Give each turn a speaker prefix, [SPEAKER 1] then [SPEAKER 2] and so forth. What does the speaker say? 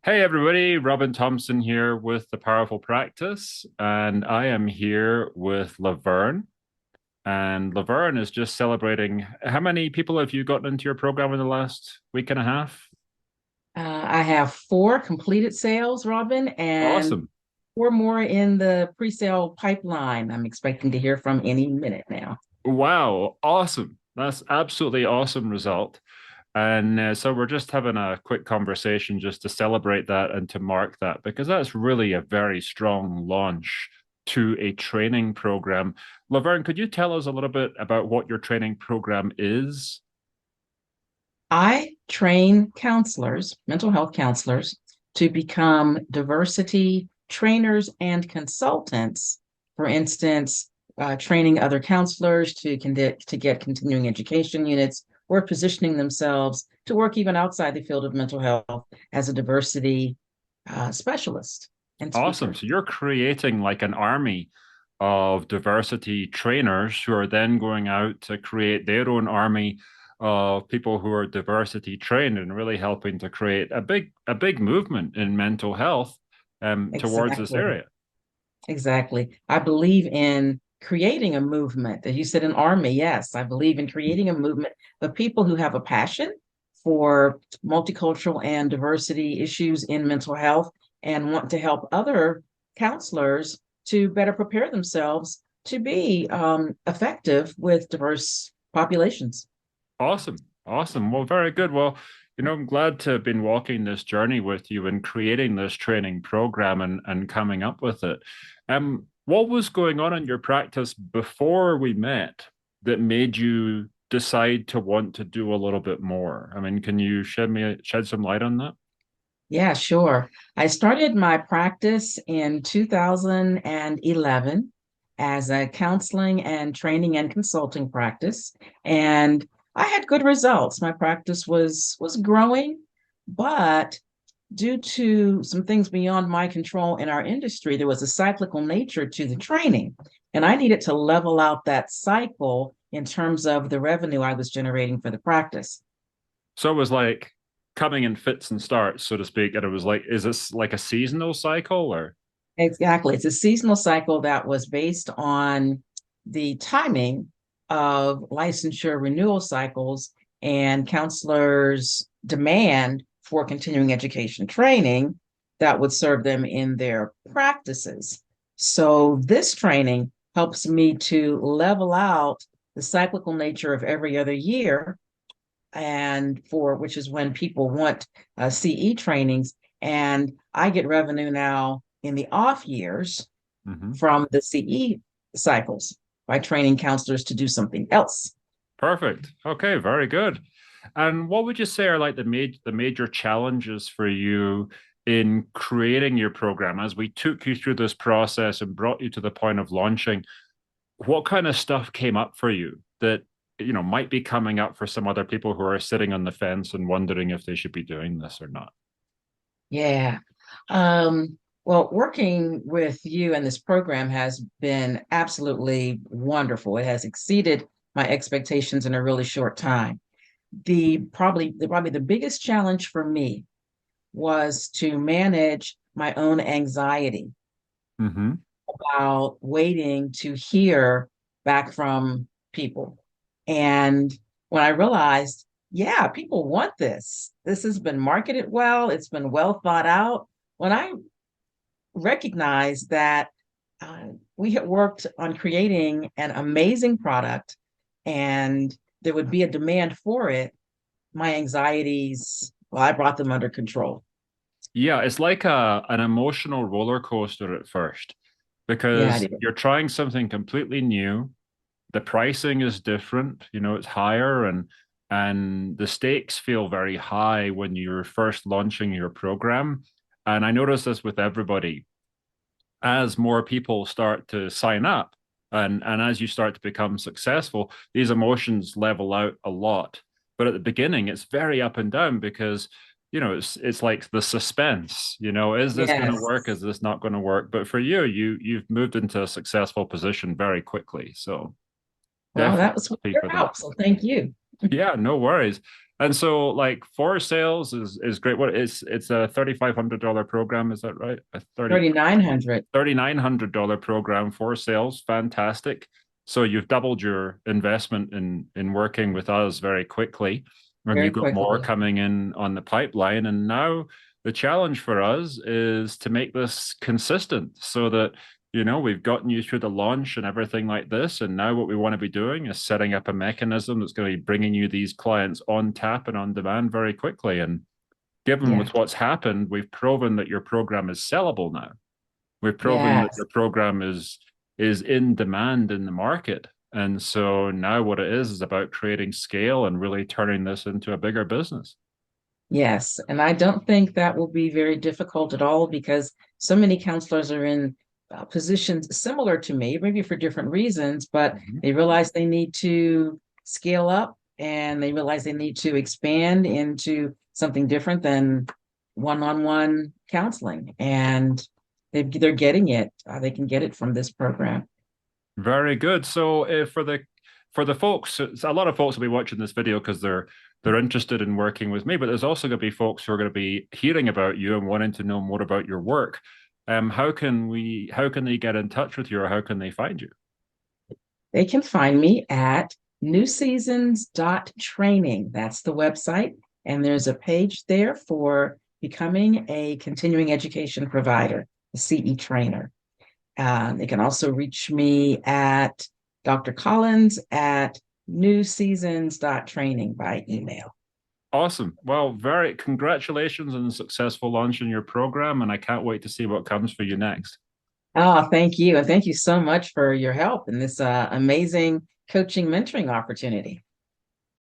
[SPEAKER 1] Hey everybody, Robin Thompson here with The Powerful Practice, and I am here with LaVerne. And LaVerne is just celebrating. How many people have you gotten into your program in the last week and a half?
[SPEAKER 2] I have four completed sales, Robin, and
[SPEAKER 1] Awesome.
[SPEAKER 2] four more in the pre-sale pipeline. I'm expecting to hear from any minute now.
[SPEAKER 1] Wow, awesome. That's absolutely awesome result. And so we're just having a quick conversation just to celebrate that and to mark that because that's really a very strong launch to a training program. Laverne, could you tell us a little bit about what your training program is?
[SPEAKER 2] I train counselors, mental health counselors, to become diversity trainers and consultants. For instance, training other counselors to get continuing education units or positioning themselves to work even outside the field of mental health as a diversity specialist and
[SPEAKER 1] Awesome.
[SPEAKER 2] speaker.
[SPEAKER 1] So you're creating like an army of diversity trainers who are then going out to create their own army of people who are diversity trained and really helping to create a big movement in mental health towards this
[SPEAKER 2] Exactly.
[SPEAKER 1] area.
[SPEAKER 2] Exactly. I believe in creating a movement. As you said, an army. Yes, I believe in creating a movement of people who have a passion for multicultural and diversity issues in mental health and want to help other counselors to better prepare themselves to be effective with diverse populations.
[SPEAKER 1] Awesome. Awesome. Well, very good. Well, I'm glad to have been walking this journey with you and creating this training program and coming up with it. What was going on in your practice before we met that made you decide to want to do a little bit more? I mean, can you shed some light on that?
[SPEAKER 2] Yeah, sure. I started my practice in 2011 as a counseling and training and consulting practice, and I had good results. My practice was growing, but due to some things beyond my control in our industry, there was a cyclical nature to the training, and I needed to level out that cycle in terms of the revenue I was generating for the practice.
[SPEAKER 1] So it was like coming in fits and starts, so to speak. And it was like, is this like a seasonal cycle or?
[SPEAKER 2] Exactly. It's a seasonal cycle that was based on the timing of licensure renewal cycles and counselors' demand for continuing education training that would serve them in their practices. So, this training helps me to level out the cyclical nature of every other year, and for which is when people want CE trainings. And I get revenue now in the off years
[SPEAKER 1] Mhm.
[SPEAKER 2] from the CE cycles by training counselors to do something else.
[SPEAKER 1] Perfect. Okay, very good. And what would you say are like the major challenges for you in creating your program as we took you through this process and brought you to the point of launching? What kind of stuff came up for you that might be coming up for some other people who are sitting on the fence and wondering if they should be doing this or not?
[SPEAKER 2] Yeah. Well, working with you and this program has been absolutely wonderful. It has exceeded my expectations in a really short time. Probably the biggest challenge for me was to manage my own anxiety
[SPEAKER 1] Hmm.
[SPEAKER 2] about waiting to hear back from people. And when I realized, yeah, people want this, this has been marketed well, it's been well thought out. When I recognized that we had worked on creating an amazing product and there would be a demand for it, my anxieties, well, I brought them under control.
[SPEAKER 1] Yeah, it's like an emotional roller coaster at first
[SPEAKER 2] Yeah, I
[SPEAKER 1] because
[SPEAKER 2] did.
[SPEAKER 1] you're trying something completely new. The pricing is different, it's higher and the stakes feel very high when you're first launching your program. And I notice this with everybody as more people start to sign up and as you start to become successful, these emotions level out a lot. But at the beginning, it's very up and down because it's like the suspense. Is this going to work?
[SPEAKER 2] Yes.
[SPEAKER 1] Is this not going to work? But for you've moved into a successful position very quickly. So
[SPEAKER 2] Well, that
[SPEAKER 1] definitely
[SPEAKER 2] was what
[SPEAKER 1] happy
[SPEAKER 2] you're
[SPEAKER 1] for that.
[SPEAKER 2] out. So thank you.
[SPEAKER 1] Yeah, no worries. And so like for sales is great. What is it's a $3,500 program, is that right? A 30
[SPEAKER 2] 3,900.
[SPEAKER 1] $3,900 program for sales. Fantastic. So you've doubled your investment in working with us very quickly, and
[SPEAKER 2] Very
[SPEAKER 1] you've got more
[SPEAKER 2] quickly.
[SPEAKER 1] coming in on the pipeline. And now the challenge for us is to make this consistent so that we've gotten you through the launch and everything like this. And now what we want to be doing is setting up a mechanism that's going to be bringing you these clients on tap and on demand very quickly. And given
[SPEAKER 2] Yeah.
[SPEAKER 1] with what's happened, we've proven that your program is sellable now. We've proven that
[SPEAKER 2] Yes.
[SPEAKER 1] your program is in demand in the market. And so now what it is about creating scale and really turning this into a bigger business.
[SPEAKER 2] Yes. And I don't think that will be very difficult at all because so many counselors are in positions similar to me, maybe for different reasons, but
[SPEAKER 1] Mhm.
[SPEAKER 2] they realize they need to scale up and they realize they need to expand into something different than one-on-one counseling. And they're getting it. They can get it from this program.
[SPEAKER 1] Very good. So for the folks, a lot of folks will be watching this video because they're interested in working with me, but there's also going to be folks who are going to be hearing about you and wanting to know more about your work. How can they get in touch with you or how can they find you?
[SPEAKER 2] They can find me at newseasons.training. That's the website. And there's a page there for becoming a continuing education provider, a CE trainer. They can also reach me at Dr. Collins at newseasons.training by email.
[SPEAKER 1] Awesome. Well, very congratulations on the successful launch in your program, and I can't wait to see what comes for you next.
[SPEAKER 2] Oh, thank you. And thank you so much for your help in this amazing coaching mentoring opportunity.